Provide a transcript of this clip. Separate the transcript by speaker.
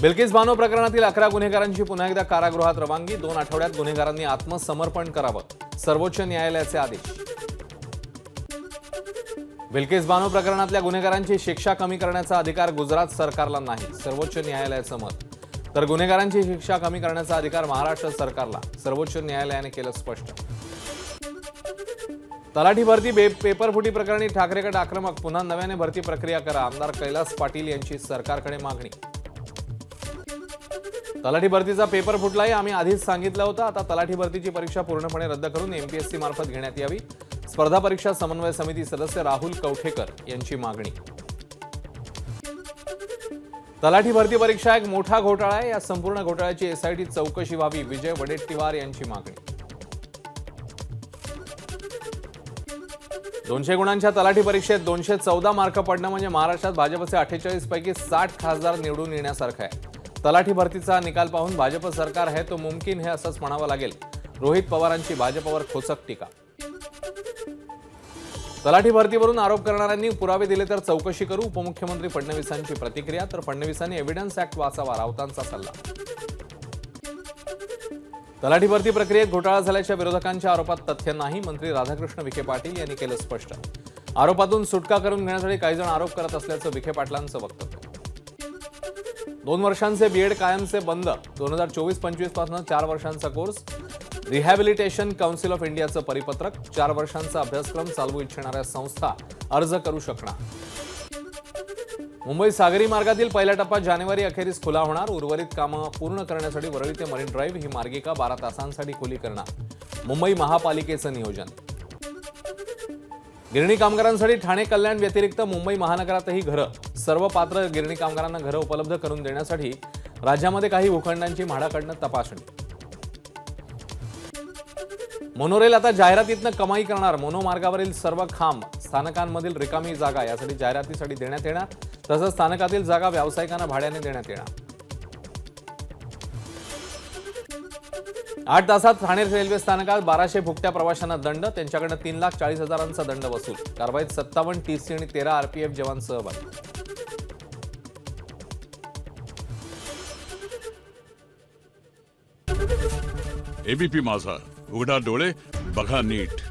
Speaker 1: बिल्किस बानो प्रकरणातील 11 गुन्हेगारांची पुन्हा एकदा कारागृहात रवानगी। 2 आठवड्यात गुन्हेगारांनी आत्मसमर्पण करावं, सर्वोच्च न्यायालयाचे आदेश। बिल्किस बानो प्रकरणातल्या गुन्हेगारांची शिक्षा कमी करण्याचा अधिकार गुजरात सरकारला नाही, सर्वोच्च न्यायालयाचं मत। तर गुन्हेगारांची शिक्षा कमी करण्याचा अधिकार महाराष्ट्र सरकारला, सर्वोच्च न्यायालयाने केलं स्पष्ट। तलाठी भरती पेपरफुटी प्रकरणी ठाकरे गट आक्रमक, पुन्हा नव्याने भरती प्रक्रिया करा, आमदार कैलास पाटील यांची सरकारकडे मागणी। तलाठी भरतीचा पेपर फुटलाय, आम्ही आधीच सांगितलं होतं। आता तलाठी भरतीची परीक्षा पूर्णपणे रद्द करून एमपीएससी मार्फत घेण्यात यावी, स्पर्धा परीक्षा समन्वय समिती सदस्य राहुल कवठेकर यांची मागणी। तलाठी भरती परीक्षा एक मोठा घोटाळा आहे, या संपूर्ण घोटाळ्याची एसआयटी चौकशी व्हावी, विजय वडेट्टीवार यांची मागणी। 200 गुणांच्या तलाठी परीक्षेत 214 मार्क पडणं म्हणजे महाराष्ट्रात भाजपचे 48 पैकी 60 खासदार निवडून येण्यासारखं आहे। तलाठी भरतीचा निकाल पाहून भाजप सरकार है तो मुमकिन है असंच म्हणावं लागेल। रोहित पवारांची भाजपवर खोचक टीका। तलाठी भरतीवरून आरोप करणाऱ्यांनी पुरावे दिले तर चौकशी करू, उपमुख्यमंत्री फडणवीसांची प्रतिक्रिया। तर फडणवीसांनी एव्हिडन्स ऍक्ट वाचावा, राऊतांचा सल्ला। तलाठी भरती प्रक्रियेत घोटाळा झाल्याच्या विरोधकांच्या आरोपात तथ्य नाही, मंत्री राधाकृष्ण विखे पाटील यांनी केलं स्पष्ट। आरोपातून सुटका करून घेण्यासाठी काही जण आरोप करत असल्याचं विखे पाटलांचं वक्तव्य। 2 वर्षांचे बीएड कायमचे बंद, 2024-25 पासून 4 वर्षांचा कोर्स। रिहॅबिलिटेशन काउन्सिल ऑफ इंडियाचं परिपत्रक, 4 वर्षांचा अभ्यासक्रम चालवू इच्छिणाऱ्या संस्था अर्ज करू शकणार। मुंबई सागरी मार्गातील पहिला टप्पा जानेवारी अखेरीस खुला होणार, उर्वरित कामं पूर्ण करण्यासाठी वरळी ते मरीन ड्राईव्ह ही मार्गिका 12 तासांसाठी खुली करणार, मुंबई महापालिकेचं नियोजन। गिरणी कामगारांसाठी ठाणे कल्याण व्यतिरिक्त मुंबई महानगरातही घरं, सर्व पात्र गिरणी कामगारांना घरं उपलब्ध करून देण्यासाठी राज्यामध्ये काही भूखंडांची म्हाडाकडनं तपासणी। मोनोरेल आता जाहिरातीतनं कमाई करणार, मोनोमार्गावरील सर्व खांब, स्थानकांमधील रिकामी जागा यासाठी जाहिरातीसाठी देण्यात येणार, तसंच स्थानकातील जागा व्यावसायिकांना भाड्याने देण्यात येणार। 8 तासात ठाणे रेल्वे स्थानकात 1200 भुकट्या प्रवाशांना दंड, त्यांच्याकडनं 3,40,000चा दंड वसूल। कारवाईत 57 टीसी आणि 13 आरपीएफ जवान सहभागी।
Speaker 2: एबीपी माझा, उघडा डोळे बघा नीट।